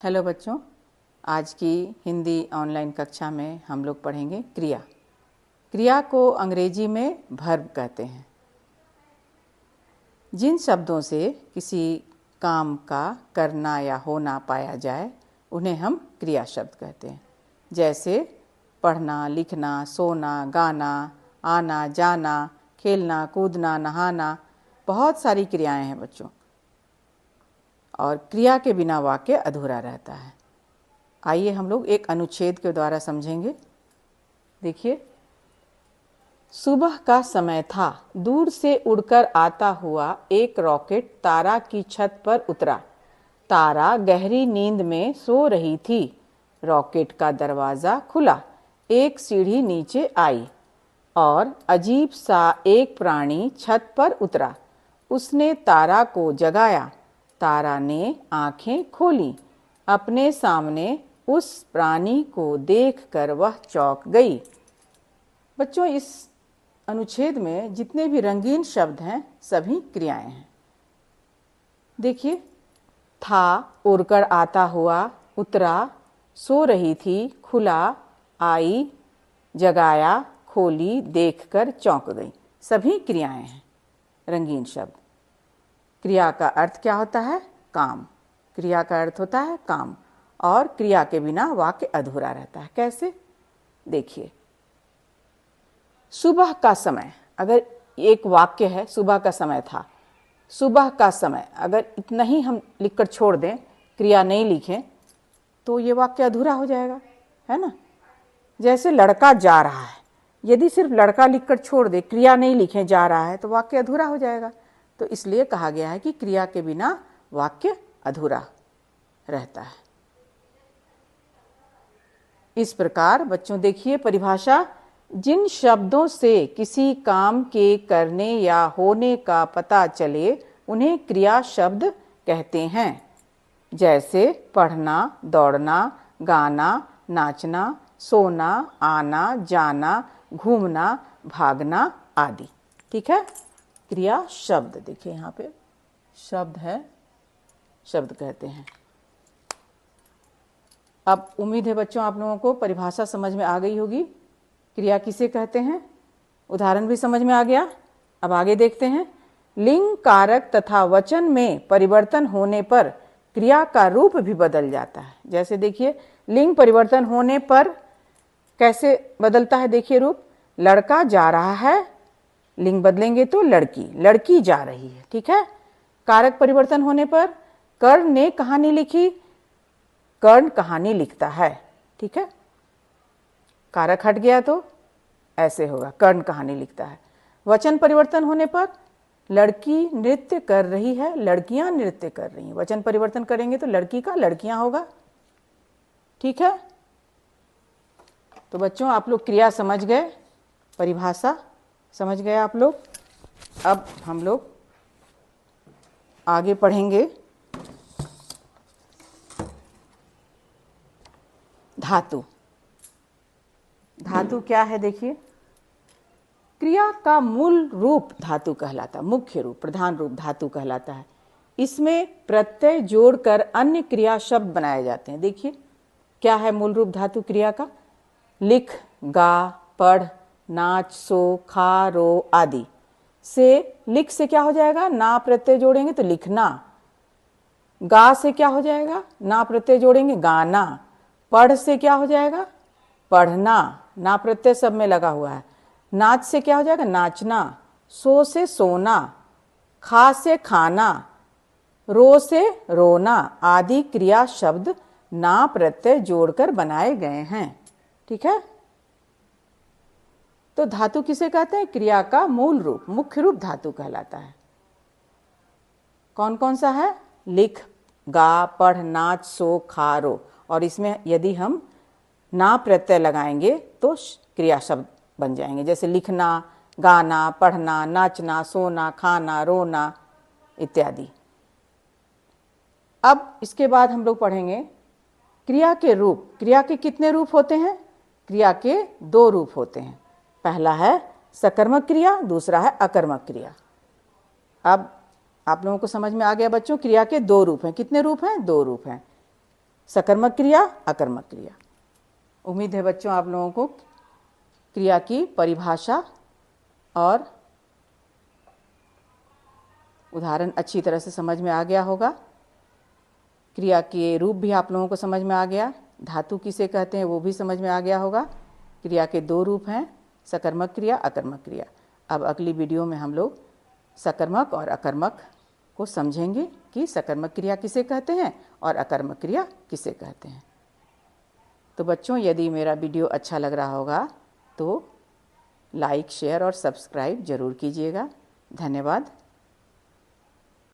Hello बच्चों, आज की हिंदी ऑनलाइन कक्षा में हम लोग पढ़ेंगे क्रिया। क्रिया को अंग्रेजी में वर्ब कहते हैं। जिन शब्दों से किसी काम का करना या होना पाया जाए उन्हें हम क्रिया शब्द कहते हैं। जैसे पढ़ना, लिखना, सोना, गाना, आना, जाना, खेलना, कूदना, नहाना, बहुत सारी क्रियाएं हैं बच्चों। और क्रिया के बिना वाक्य अधूरा रहता है। आइए हम लोग एक अनुच्छेद के द्वारा समझेंगे। देखिए, सुबह का समय था। दूर से उड़कर आता हुआ एक रॉकेट तारा की छत पर उतरा। तारा गहरी नींद में सो रही थी। रॉकेट का दरवाज़ा खुला, एक सीढ़ी नीचे आई और अजीब सा एक प्राणी छत पर उतरा। उसने तारा को जगाया। तारा ने आंखें खोलीं। अपने सामने उस प्राणी को देखकर वह चौंक गई। बच्चों, इस अनुच्छेद में जितने भी रंगीन शब्द हैं सभी क्रियाएं हैं। देखिए, था, उड़कर आता हुआ, उतरा, सो रही थी, खुला, आई, जगाया, खोली, देखकर चौंक गई, सभी क्रियाएं हैं, रंगीन शब्द। क्रिया का अर्थ क्या होता है? काम। क्रिया का अर्थ होता है काम, और क्रिया के बिना वाक्य अधूरा रहता है। कैसे? देखिए, सुबह का समय, अगर एक वाक्य है सुबह का समय था, सुबह का समय, अगर इतना ही हम लिखकर छोड़ दें, क्रिया नहीं लिखें, तो ये वाक्य अधूरा हो जाएगा, है ना। जैसे लड़का जा रहा है, यदि सिर्फ लड़का लिखकर छोड़ दे, क्रिया नहीं लिखें, जा रहा है, तो वाक्य अधूरा हो जाएगा। तो इसलिए कहा गया है कि क्रिया के बिना वाक्य अधूरा रहता है। इस प्रकार बच्चों देखिए परिभाषा, जिन शब्दों से किसी काम के करने या होने का पता चले उन्हें क्रिया शब्द कहते हैं। जैसे पढ़ना, दौड़ना, गाना, नाचना, सोना, आना, जाना, घूमना, भागना आदि। ठीक है, क्रिया शब्द। देखिए यहाँ पे शब्द है, शब्द कहते हैं। अब उम्मीद है बच्चों आप लोगों को परिभाषा समझ में आ गई होगी। क्रिया किसे कहते हैं, उदाहरण भी समझ में आ गया। अब आगे देखते हैं। लिंग, कारक तथा वचन में परिवर्तन होने पर क्रिया का रूप भी बदल जाता है। जैसे देखिए, लिंग परिवर्तन होने पर कैसे बदलता है, देखिए रूप। लड़का जा रहा है, लिंग बदलेंगे तो लड़की, लड़की जा रही है। ठीक है। कारक परिवर्तन होने पर कर्ण ने कहानी लिखी, कर्ण कहानी लिखता है। ठीक है, कारक हट गया तो ऐसे होगा, कर्ण कहानी लिखता है। वचन परिवर्तन होने पर लड़की नृत्य कर रही है, लड़कियां नृत्य कर रही हैं। वचन परिवर्तन करेंगे तो लड़की का लड़कियां होगा। ठीक है, तो बच्चों आप लोग क्रिया समझ गए, परिभाषा समझ गए आप लोग। अब हम लोग आगे पढ़ेंगे धातु। धातु क्या है? देखिए, क्रिया का मूल रूप धातु कहलाता है, मुख्य रूप, प्रधान रूप धातु कहलाता है। इसमें प्रत्यय जोड़कर अन्य क्रिया शब्द बनाए जाते हैं। देखिए क्या है मूल रूप धातु क्रिया का? लिख, गा, पढ़, नाच, सो, खा, रो आदि। से लिख से क्या हो जाएगा? ना प्रत्यय जोड़ेंगे तो लिखना। गा से क्या हो जाएगा? ना प्रत्यय जोड़ेंगे गाना। पढ़ से क्या हो जाएगा? पढ़ना, ना प्रत्यय सब में लगा हुआ है। नाच से क्या हो जाएगा? नाचना। सो से सोना, खा से खाना, रो से रोना आदि क्रिया शब्द ना प्रत्यय जोड़कर बनाए गए हैं। ठीक है, तो धातु किसे कहते हैं? क्रिया का मूल रूप, मुख्य रूप धातु कहलाता है। कौन कौन सा है? लिख, गा, पढ़, नाच, सो, खा, रो। और इसमें यदि हम ना प्रत्यय लगाएंगे तो क्रिया शब्द बन जाएंगे। जैसे लिखना, गाना, पढ़ना, नाचना, सोना, खाना, रोना इत्यादि। अब इसके बाद हम लोग पढ़ेंगे क्रिया के रूप। क्रिया के कितने रूप होते हैं? क्रिया के दो रूप होते हैं। पहला है सकर्मक क्रिया, दूसरा है अकर्मक क्रिया। अब आप लोगों को समझ में आ गया बच्चों, क्रिया के दो रूप हैं। कितने रूप हैं? दो रूप हैं। सकर्मक क्रिया, अकर्मक क्रिया। उम्मीद है बच्चों आप लोगों को क्रिया की परिभाषा और उदाहरण अच्छी तरह से समझ में आ गया होगा। क्रिया के रूप भी आप लोगों को समझ में आ गया, धातु किसे कहते हैं वो भी समझ में आ गया होगा। क्रिया के दो रूप हैं, सकर्मक क्रिया, अकर्मक क्रिया। अब अगली वीडियो में हम लोग सकर्मक और अकर्मक को समझेंगे कि सकर्मक क्रिया किसे कहते हैं और अकर्मक क्रिया किसे कहते हैं। तो बच्चों यदि मेरा वीडियो अच्छा लग रहा होगा तो लाइक, शेयर और सब्सक्राइब जरूर कीजिएगा। धन्यवाद।